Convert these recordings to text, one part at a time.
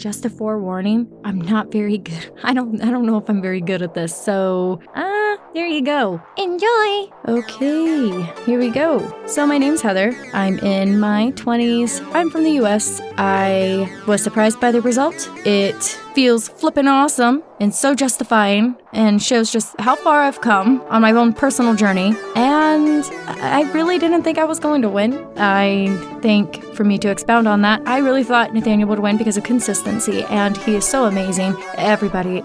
just a forewarning, I'm not very good. I don't know if I'm very good at this. So, there you go. Enjoy. Okay, here we go. So my name's Heather. I'm in my 20s. I'm from the US. I was surprised by the result. It feels flippin' awesome and so justifying and shows just how far I've come on my own personal journey. And I really didn't think I was going to win. I think, for me to expound on that, I really thought Nathaniel would win because of consistency, and he is so amazing. Everybody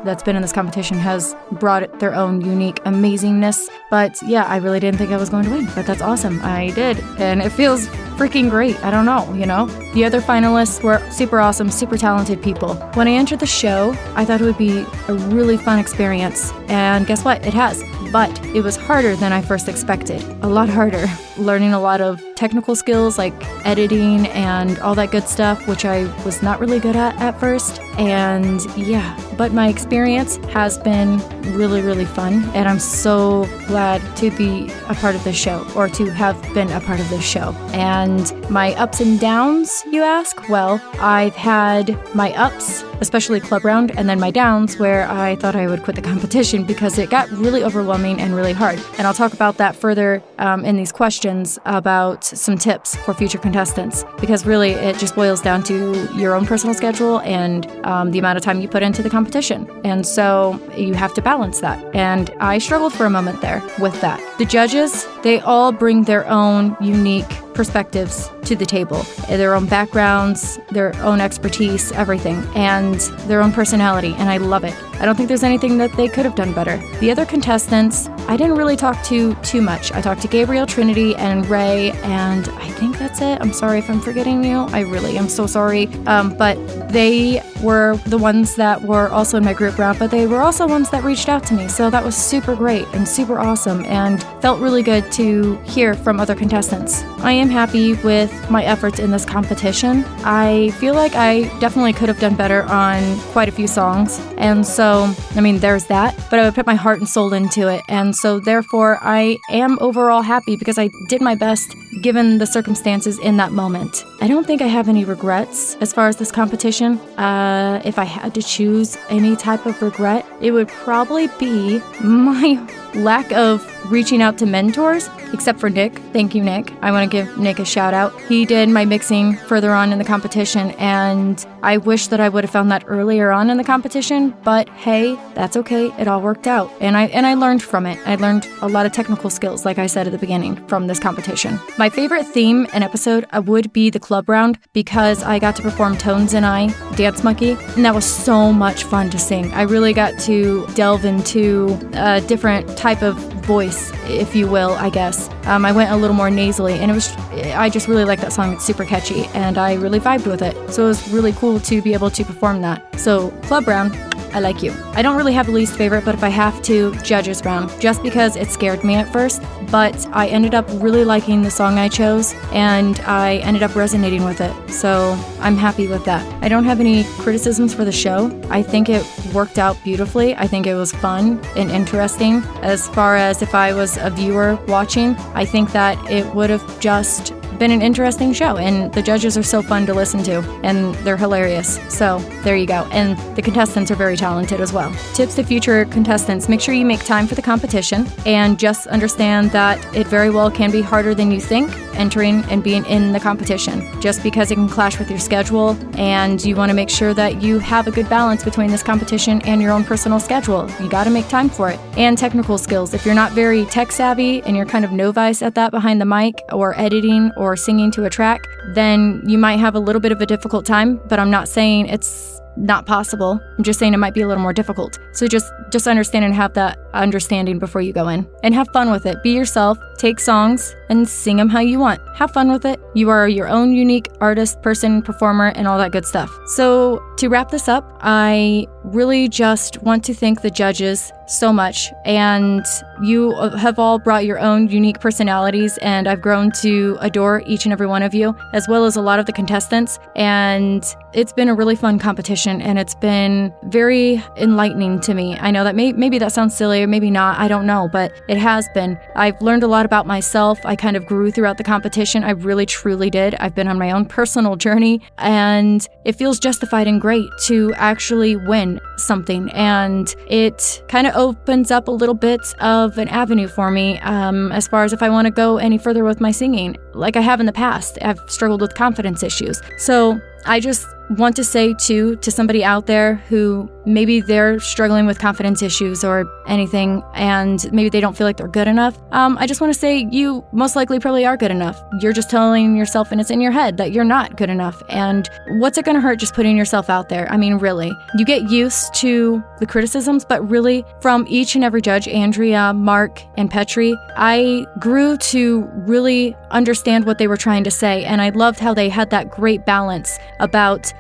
that's been in this competition has brought their own unique amazingness. But yeah, I really didn't think I was going to win, but that's awesome. I did, and it feels freaking great. I don't know, you know? The other finalists were super awesome, super talented people. When I entered the show, I thought it would be a really fun experience, and guess what? It has. But it was harder than I first expected. A lot harder. Learning a lot of technical skills like editing and all that good stuff, which I was not really good at first. And yeah, but my experience has been really, really fun. And I'm so glad to be a part of this show, or to have been a part of this show. And my ups and downs, you ask? Well, I've had my ups, especially club round, and then my downs where I thought I would quit the competition because it got really overwhelming and really hard. And I'll talk about that further in these questions about some tips for future contestants, because really it just boils down to your own personal schedule and the amount of time you put into the competition. And so you have to balance that. And I struggled for a moment there with that. The judges, they all bring their own unique perspectives to the table, their own backgrounds, their own expertise, everything, and their own personality, and I love it. I don't think there's anything that they could have done better. The other contestants, I didn't really talk to too much. I talked to Gabriel, Trinity, and Ray, and I think that's it. I'm sorry if I'm forgetting you. I really am so sorry. But they were the ones that were also in my group round, but they were also ones that reached out to me, so that was super great and super awesome, and felt really good to hear from other contestants. I am happy with my efforts in this competition. I feel like I definitely could have done better on quite a few songs, and so, I mean, there's that, but I would put my heart and soul into it, and so therefore I am overall happy because I did my best given the circumstances in that moment. I don't think I have any regrets as far as this competition. If I had to choose any type of regret, it would probably be my lack of reaching out to mentors, except for Nick. Thank you, Nick. I want to give Nick a shout out. He did my mixing further on in the competition, and I wish that I would have found that earlier on in the competition, but hey, that's okay. It all worked out, and I learned from it. I learned a lot of technical skills, like I said at the beginning, from this competition. My favorite theme and episode would be the club round, because I got to perform Tones and I, Dance Monkey, and that was so much fun to sing. I really got to delve into a different type of voice, if you will, I guess. I went a little more nasally, and I just really like that song. It's super catchy, and I really vibed with it. So it was really cool to be able to perform that. So club round, I like you. I don't really have a least favorite, but if I have to, judges round, just because it scared me at first, but I ended up really liking the song I chose, and I ended up resonating with it, so I'm happy with that. I don't have any criticisms for the show. I think it worked out beautifully. I think it was fun and interesting. As far as if I was a viewer watching, I think that it would have just been an interesting show, and the judges are so fun to listen to, and they're hilarious. So there you go. And the contestants are very talented as well. Tips to future contestants: make sure you make time for the competition, and just understand that it very well can be harder than you think entering and being in the competition, just because it can clash with your schedule, and you want to make sure that you have a good balance between this competition and your own personal schedule. You got to make time for it. And technical skills. If you're not very tech savvy and you're kind of novice at that behind the mic, or editing, or singing to a track, then you might have a little bit of a difficult time, but I'm not saying it's not possible. I'm just saying it might be a little more difficult. So just understand and have that understanding before you go in. And have fun with it. Be yourself. Take songs and sing them how you want. Have fun with it. You are your own unique artist, person, performer, and all that good stuff. So to wrap this up, I really just want to thank the judges so much. And you have all brought your own unique personalities, and I've grown to adore each and every one of you, as well as a lot of the contestants. And it's been a really fun competition. competition, and it's been very enlightening to me. I know that maybe that sounds silly, or maybe not, I don't know, but it has been. I've learned a lot about myself. I kind of grew throughout the competition. I really, truly did. I've been on my own personal journey, and it feels justified and great to actually win something, and it kind of opens up a little bit of an avenue for me as far as if I want to go any further with my singing, like I have in the past. I've struggled with confidence issues. So I just want to say too, to somebody out there who maybe they're struggling with confidence issues or anything, and maybe they don't feel like they're good enough. I just want to say you most likely probably are good enough. You're just telling yourself, and it's in your head, that you're not good enough. And what's it going to hurt just putting yourself out there? I mean, really, you get used to the criticisms, but really from each and every judge, Andrea, Mark, and Petri, I grew to really understand what they were trying to say. And I loved how they had that great balance about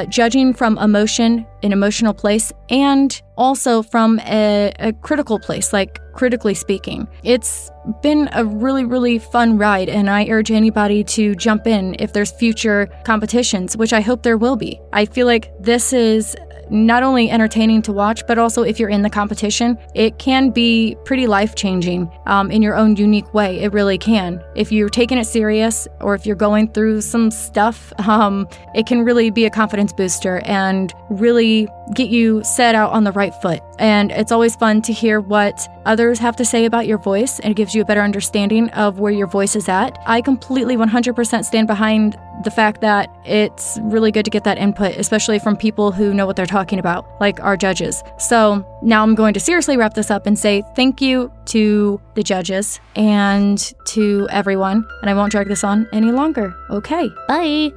judging from emotion, an emotional place, and also from a critical place, like critically speaking. It's been a really, really fun ride, and I urge anybody to jump in if there's future competitions, which I hope there will be. I feel like this is not only entertaining to watch, but also if you're in the competition, it can be pretty life-changing in your own unique way. It really can. If you're taking it serious, or if you're going through some stuff, it can really be a confidence booster and really get you set out on the right foot. And it's always fun to hear what others have to say about your voice, and it gives you a better understanding of where your voice is at. I completely 100% stand behind the fact that it's really good to get that input, especially from people who know what they're talking about, like our judges. So now I'm going to seriously wrap this up and say thank you to the judges and to everyone, and I won't drag this on any longer. Okay, bye.